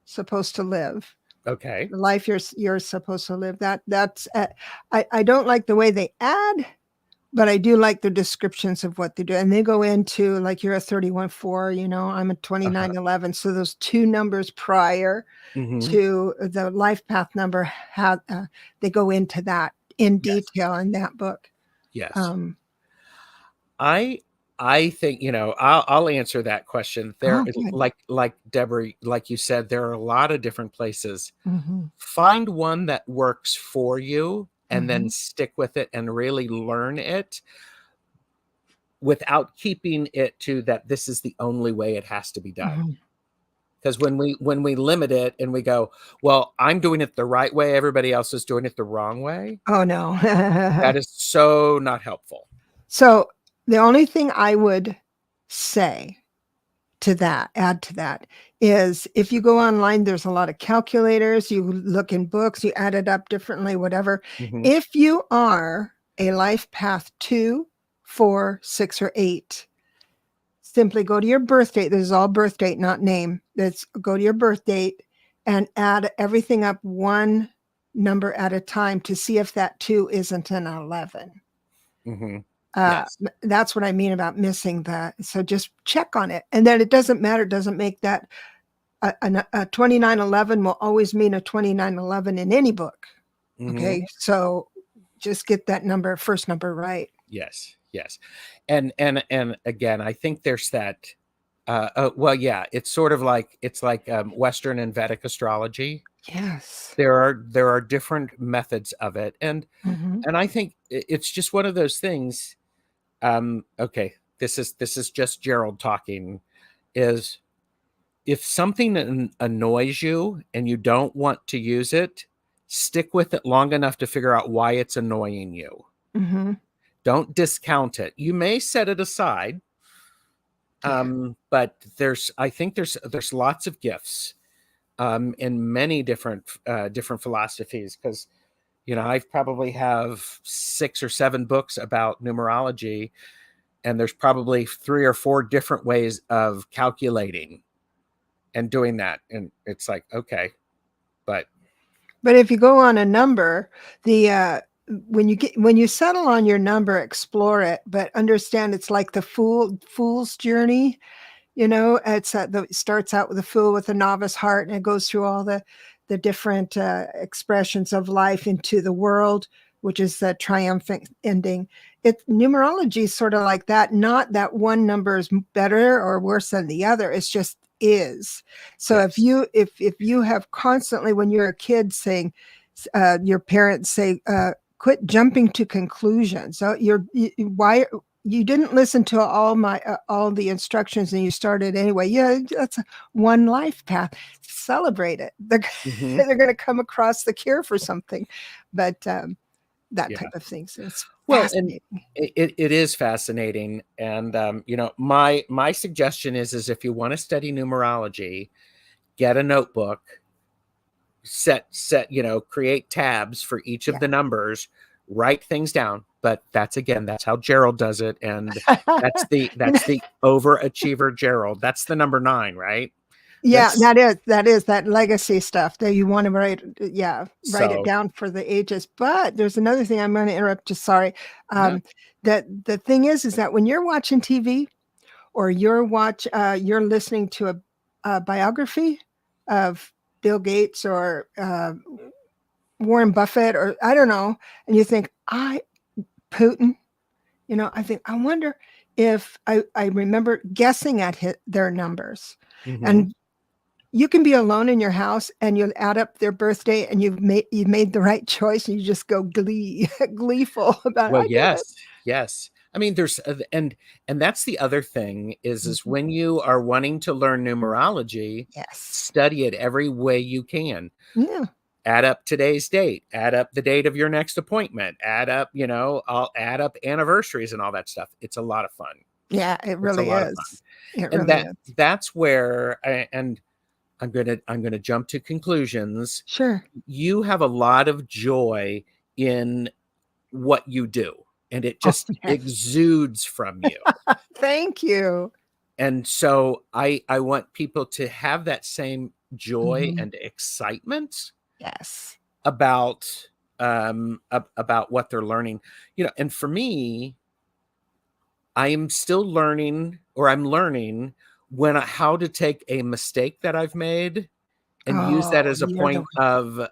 Supposed to Live. Okay. The life you're supposed to live. That's I don't like the way they add, but I do like the descriptions of what they do. And they go into, like, you're a 31-4, I'm a 29-11. So those two numbers prior to the life path number, they go into that in detail in that book. Yes. I think, I'll answer that question. There, like Deborah, like you said, there are a lot of different places. Find one that works for you and then stick with it and really learn it without keeping it to that this is the only way it has to be done. Because when we limit it and we go, well, I'm doing it the right way, everybody else is doing it the wrong way. Oh no. That is so not helpful. So the only thing I would say add to that, is if you go online, there's a lot of calculators. You look in books, you add it up differently, whatever. If you are a life path 2, 4, 6, or 8, simply go to your birth date. This is all birth date, not name. Go to your birth date and add everything up 1 number at a time to see if that 2 isn't an 11. Mm-hmm. Yes. That's what I mean about missing that. So just check on it. And then it doesn't matter. It doesn't make that a 2911 will always mean a 2911 in any book. Mm-hmm. Okay. So just get that first number right. Yes. Yes. And again, I think there's that, well, yeah, it's sort of like, Western and Vedic astrology. Yes. There are different methods of it. And I think it's just one of those things. Okay, this is just Gerald talking. Is if something annoys you and you don't want to use it, stick with it long enough to figure out why it's annoying you. Don't discount it. You may set it aside, but I think there's lots of gifts in many different philosophies, because I probably have 6 or 7 books about numerology, and there's probably 3 or 4 different ways of calculating and doing that. And it's like, okay, but if you go on a number, when you settle on your number, explore it, but understand it's like the fool's journey. It's it starts out with a fool with a novice heart, and it goes through all the different expressions of life into the world, which is the triumphant ending. Numerology is sort of like that. Not that one number is better or worse than the other. It's just is. So yes. if you have constantly, when you're a kid, saying, your parents say, quit jumping to conclusions. So why you didn't listen to all the instructions and you started anyway. Yeah, that's one life path. Celebrate it. They're going to come across the cure for something, but that type of thing. So it's fascinating. And it is fascinating. And my suggestion is if you want to study numerology, get a notebook, set create tabs for each of the numbers, write things down. But that's how Gerald does it. And that's the overachiever Gerald. That's the number 9, right? Yeah, that is that legacy stuff that you want to write. Yeah, write it down for the ages. But there's another thing I'm going to interrupt you. Sorry. That the thing is that when you're watching TV or you're listening to a biography of Bill Gates or Warren Buffett, or I don't know, and you think, Putin, I think, I wonder if I remember guessing at their numbers. And you can be alone in your house and you'll add up their birthday and you've made the right choice, and you just go gleeful about it. Well, yes. I mean, there's and that's the other thing is when you are wanting to learn numerology, study it every way you can. Yeah. Add up today's date, add up the date of your next appointment, add up, I'll add up anniversaries and all that stuff. It's a lot of fun. Yeah, it really is. That's where I'm gonna jump to conclusions. Sure. You have a lot of joy in what you do, and it just exudes from you. Thank you. And so I want people to have that same joy and excitement. Yes. About what they're learning. And for me, I'm still learning, or I'm learning how to take a mistake that I've made and use that as a point of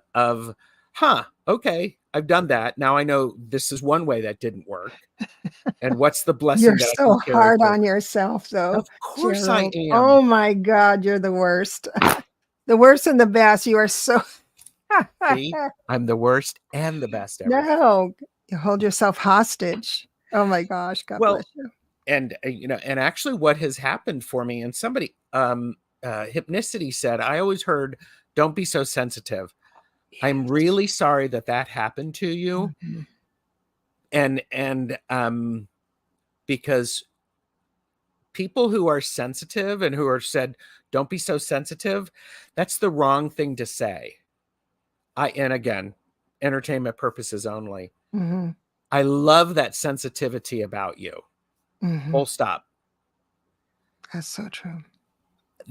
okay, I've done that. Now I know this is one way that didn't work. And what's the blessing You're that so I can carry hard forward? on yourself, though. Of course Gerald. I am. Oh my God, you're the worst. The worst and the best. You are so See, I'm the worst and the best ever. No, you hold yourself hostage. Oh my gosh, God bless you. And and actually what has happened for me, and somebody Hypnicity said, I always heard, don't be so sensitive. Yes. I'm really sorry that happened to you. And because people who are sensitive and who are said, don't be so sensitive, that's the wrong thing to say. And again, entertainment purposes only. I love that sensitivity about you. Full stop. That's so true.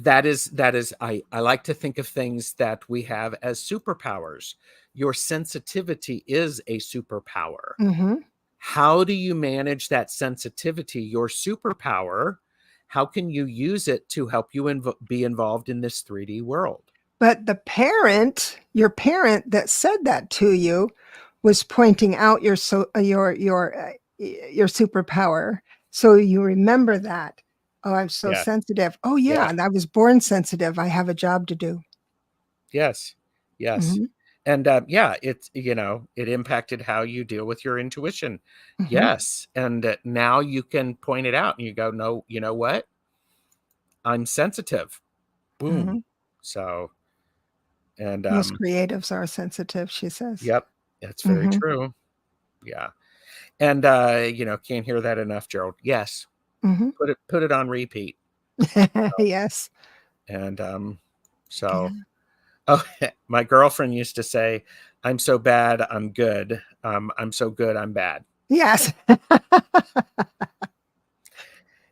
that is I like to think of things that we have as superpowers. Your sensitivity is a superpower. Mhm. How do you manage that sensitivity, your superpower? How can you use it to help you be involved in this 3D world? But the parent, your parent that said that to you was pointing out your your superpower. So you remember that. Oh, I'm so Yeah. sensitive. Oh Yeah. yeah, and I was born sensitive. I have a job to do. Yes. Yes. Mhm. And yeah, it's, it impacted how you deal with your intuition. Mhm. Yes. And now you can point it out and you go, no, you know what? I'm sensitive. Boom. Mhm. So, and Most creatives are sensitive, she says. yep, that's very Mhm. true. Yeah. And can't hear that enough, Gerald. Yes. Mhm. Put it on repeat. Yes. And Yeah. so oh, my girlfriend used to say, I'm so bad, I'm good. I'm so good, I'm bad. Yes.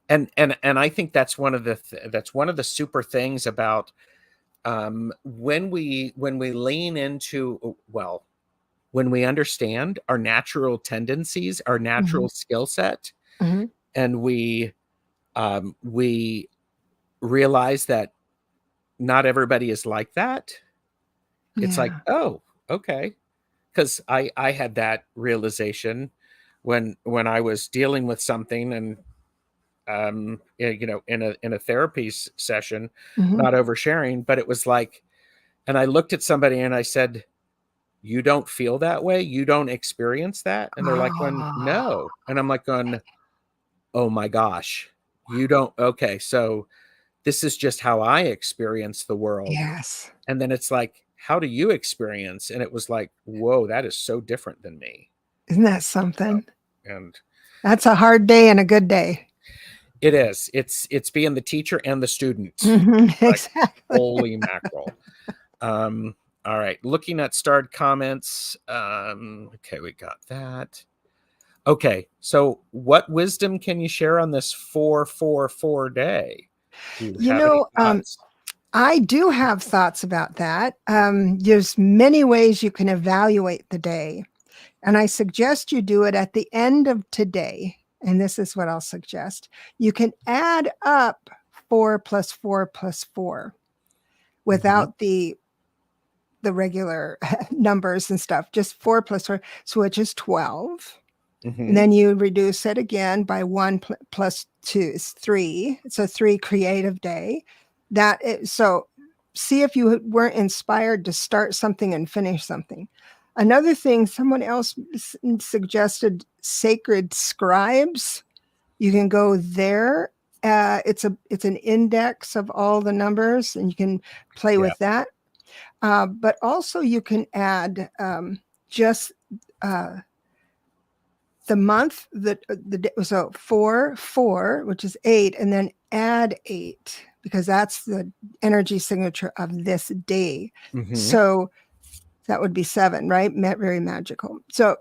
And I think that's one of the super things about when we lean into, well, when we understand our natural tendencies, our Mhm. natural skill set, Mhm. and we realize that not everybody is like that. It's like, Yeah. oh, okay. Because I had that realization when I was dealing with something, and in a therapy session, Mhm. not oversharing, but it was like, and I looked at somebody and I said, you don't feel that way, you don't experience that, and they're like going, Oh, no, and I'm like going, oh my gosh, you don't, okay, so this is just how I experience the world. yes. And then it's like, how do you experience? And it was like, whoa, that is so different than me. Isn't that something? And That's a hard day and a good day. it is. It's being the teacher and the student. Mhm. Like, Exactly. holy mackerel. Um, all right. Looking at starred comments. Okay, we got that. Okay. So what wisdom can you share on this 444 day? Do you You have any know, thoughts? I do have thoughts about that. There's many ways you can evaluate the day, and I suggest you do it at the end of today. And this is what I'll suggest. You can add up 4 plus 4 plus 4 Hmm. without the regular numbers and stuff. Just 4 plus 4, so which is 12. And Hmm. then you reduce it again by 1 plus 2 is 3. It's a 3 creative day. So see if you weren't inspired to start something and finish something. Another thing, someone else suggested sacred scribes. You can go there. It's an index of all the numbers, and you can play Yeah. with that. But also you can add just uh, the month that so 4 4, which is 8, and then add 8 because that's the energy signature of this day. Hmm. So that would be 7, right? Very magical. So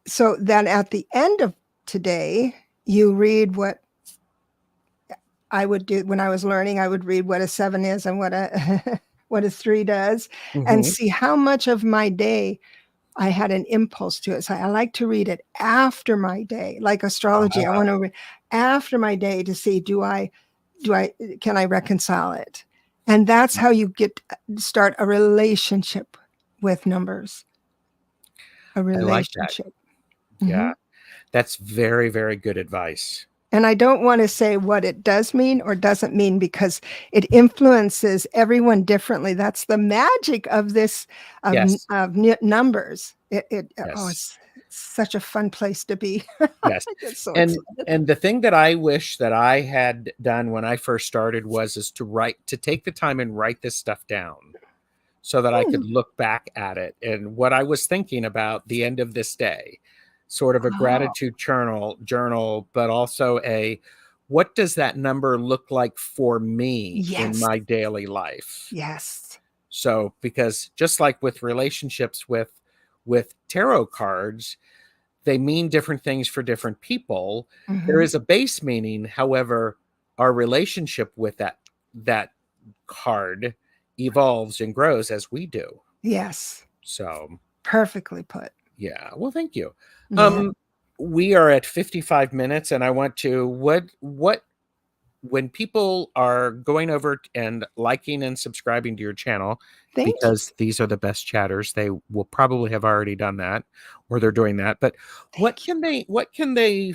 so then at the end of today, you read what I would do when I was learning. I would read what a 7 is and what a what a 3 does, and Hmm. see how much of my day I had an impulse to it. So I like to read it after my day, like astrology. I want to read after my day to see can I reconcile it? And that's how you start a relationship with numbers. A I like that. relationship. Yeah. Mhm. That's very, very good advice. And I don't want to say what it does mean or doesn't mean because it influences everyone differently. That's the magic of this Yes. numbers. Yes. It's such a fun place to be. Yes. I get so And excited. and the thing that I wish that I had done when I first started is to take the time and write this stuff down so that I Hmm. could look back at it and what I was thinking about the end of this day. Sort of a Oh, gratitude journal, but also a, what does that number look like for me in yes, my daily life? yes. So, because just like with relationships with tarot cards, they mean different things for different people. There Hmm. is a base meaning. However, our relationship with that card evolves and grows as we do. Yes. So Perfectly put. yeah. Well, thank you. Yeah. We are at 55 minutes, and I want to what when people are going over and liking and subscribing to your channel, Thank you. because these are the best chatters, they will probably have already done that, or they're doing that. But what Thank you. what can they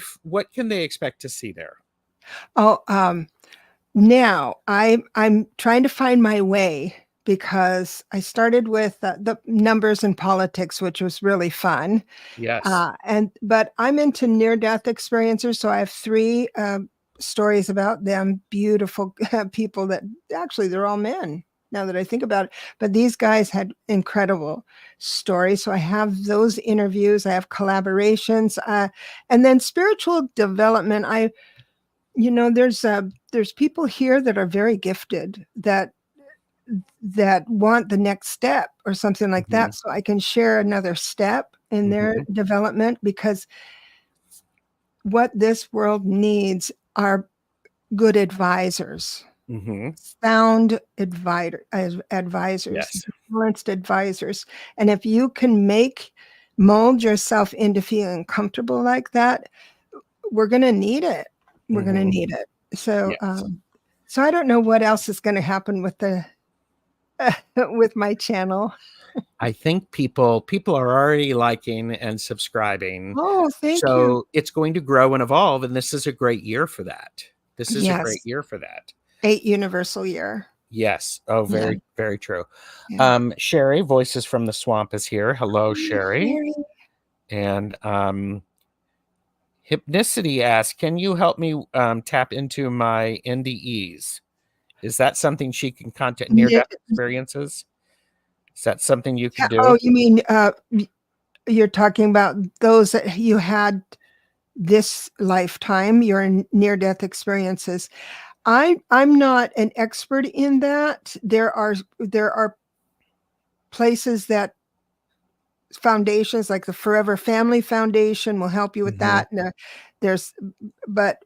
expect to see there? Oh, now I'm trying to find my way because I started with the numbers and politics, which was really fun. Yes. But I'm into near-death experiencers, so I have 3 stories about them. Beautiful people that actually they're all men. Now that I think about it, but these guys had incredible stories. So I have those interviews. I have collaborations, and then spiritual development. There's people here that are very gifted that want the next step or something like Mm-hmm. that, so I can share another step in their Mm-hmm. development, because what this world needs are good advisors, Mm-hmm. sound advisors, Yes. balanced advisors. And if you can mold yourself into feeling comfortable like that, we're going to need it. We're going to Mm-hmm. need it. So, Yes. so I don't know what else is going to happen with the with my channel. I think people are already liking and subscribing. Oh, thank you. So it's going to grow and evolve, and this is a great year for that. This is a great Yes, year for that. 8 universal year. Yes. Oh, Yeah, very, very true. yeah. Sherry, Voices from the Swamp is here. Hello, Hi, Sherry. Sherry. And Hypnicity asks, can you help me tap into my NDEs? Is that something she can contact Ne- near-death experiences? Is that something you yeah, can do? oh, you mean you're talking about those that you had this lifetime, your near-death experiences. I'm not an expert in that. There are places that foundations like the Forever Family Foundation will help you with Hmm. that. And there's, but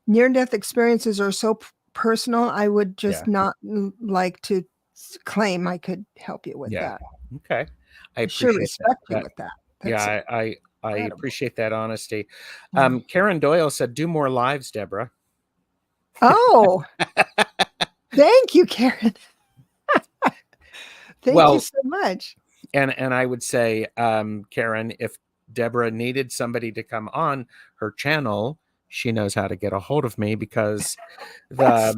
near-death experiences are so personal. I would Yeah. just not like to claim I could help you with Yeah. that. Okay. I I sure appreciate that. respect you with that. That's Yeah, I incredible. appreciate that honesty. Mm. Karen Doyle said, "Do more lives, Deborah." Oh, thank you, Karen. Thank you Well, so much. and I would say, Karen, if Deborah needed somebody to come on her channel, she knows how to get a hold of me, because Yes.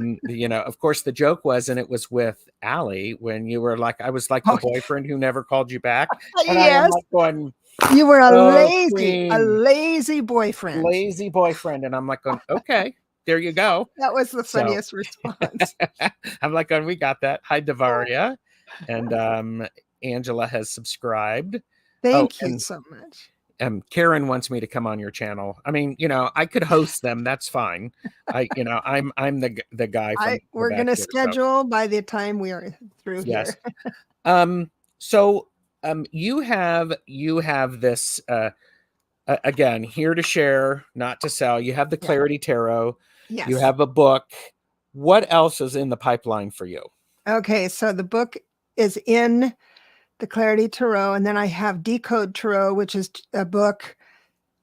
of course, the joke was, and it was with Allie, when you were like, I was like the Oh, boyfriend who never called you back, and I am yes. like going, You were "Oh, a Queen, lazy boyfriend. lazy boyfriend," and I'm like going, "Okay, there you go." That was the So funniest response. I'm like, "Oh, we got that." Hi, Davaria, and Angela has subscribed. Oh, Thank you and so much. Karen wants me to come on your channel. I mean, I could host them. That's fine. I'm the guy from the We're back gonna here. So schedule by the time we are through yes. here. So you have this again, here to share, not to sell. You have the Yeah. Clarity Tarot. You Yes. have a book. What else is in the pipeline for you? Okay, so the book is in the Clarity Tarot, and then I have Decode Tarot, which is a book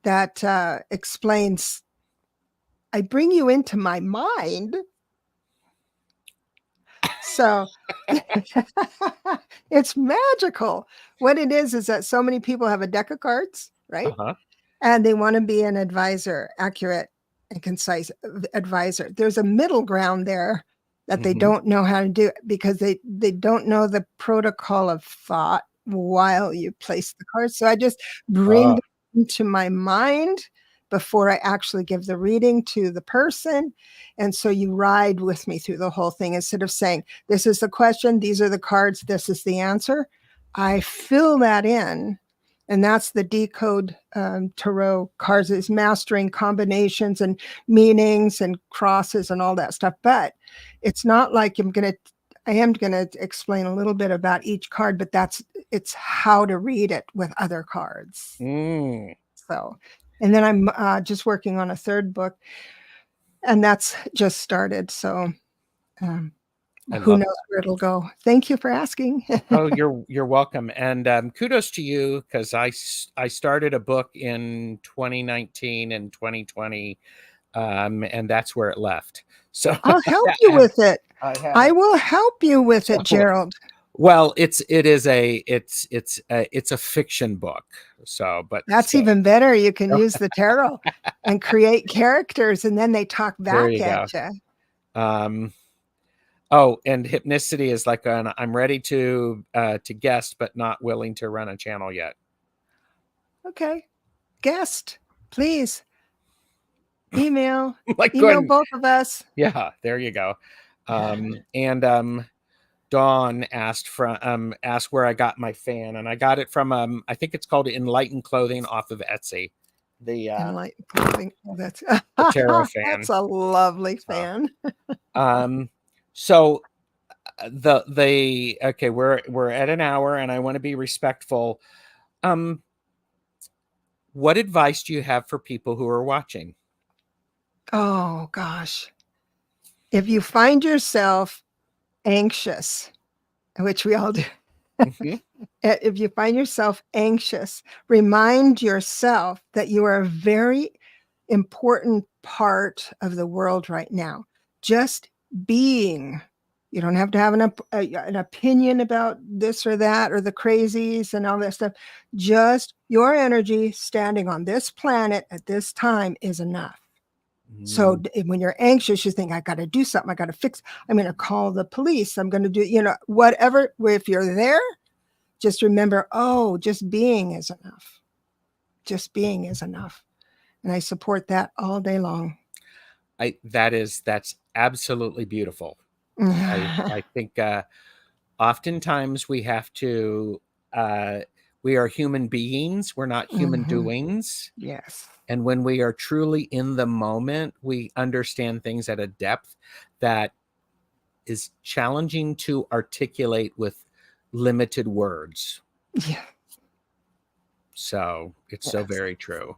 that explains. I bring you into my mind. So it's magical. What it is that so many people have a deck of cards, right? Uh-huh. And they want to be an advisor, accurate and concise advisor. There's a middle ground there that they Mm-hmm. don't know how to do, because they don't know the protocol of thought while you place the cards. So I just bring Oh. them into my mind before I actually give the reading to the person. And so you ride with me through the whole thing instead of saying, this is the question, these are the cards, this is the answer. I fill that in. And that's the Decode Tarot cards, is mastering combinations and meanings and crosses and all that stuff. But it's not like I am going to explain a little bit about each card, but it's how to read it with other cards. Mm. So, and then I'm just working on a third book. And that's just started. So um, I who love knows where it'll go. Thank you for asking. Oh, you're welcome, and kudos to you, because I started a book in 2019 and 2020, and that's where it left. So I'll help I you have with it. I I have will help you with it, so Gerald. well, it's a fiction book, so but That's still. even better. You can use the tarot and create characters, and then they talk There back you at go. you. Um, oh, and hypnicity is like I'm ready to guest, but not willing to run a channel yet. Okay. Guest, please email. Like Email going, both of us. yeah, there you go. And Dawn asked where I got my fan, and I got it from I think it's called Enlightened Clothing off of Etsy. Enlightened clothing. Oh, that's The tarot that's fan. a lovely So, fan. so the okay, we're at an hour, and I want to be respectful. What advice do you have for people who are watching? Oh gosh. If you find yourself anxious, which we all do, Mhm. if you find yourself anxious, remind yourself that you are a very important part of the world right now. Just being. You don't have to have an opinion about this or that or the crazies and all that stuff. Just your energy standing on this planet at this time is enough. So when you're anxious, you think, I got to do something. I got to fix. I'm going to call the police. I'm going to do, whatever. If you're there, just remember, oh, just being is enough. Just being is enough. And I support that all day long. That's absolutely beautiful. I think oftentimes we have to we are human beings, we're not human doings. Yes. And when we are truly in the moment, we understand things at a depth that is challenging to articulate with limited words. Yeah. So it's Yes. so very true.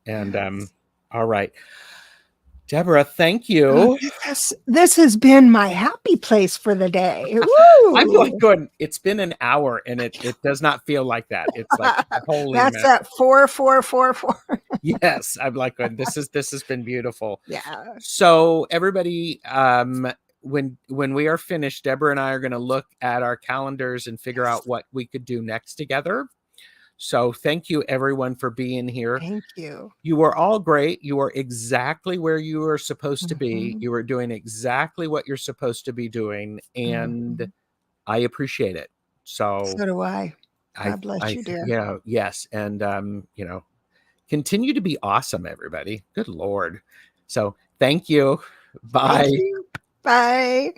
And Yes. all right, Deborah, thank you. This has been my happy place for the day. I'm like Woo! going, it's been an hour, and it does not feel like that. It's like, holy That's man. that 4 4 4 4. Yes, I'm like going, this has been beautiful. Yeah. So everybody, when we are finished, Deborah and I are going to look at our calendars and figure out what we could do next together. So thank you everyone for being here. Thank you. You were all great. You are exactly where you are supposed to be. You are doing exactly what you're supposed to be doing, and I appreciate it. So do I. God bless you, dear. yeah, yes, and continue to be awesome, everybody. Good Lord. So thank you. Bye. Thank you. Bye.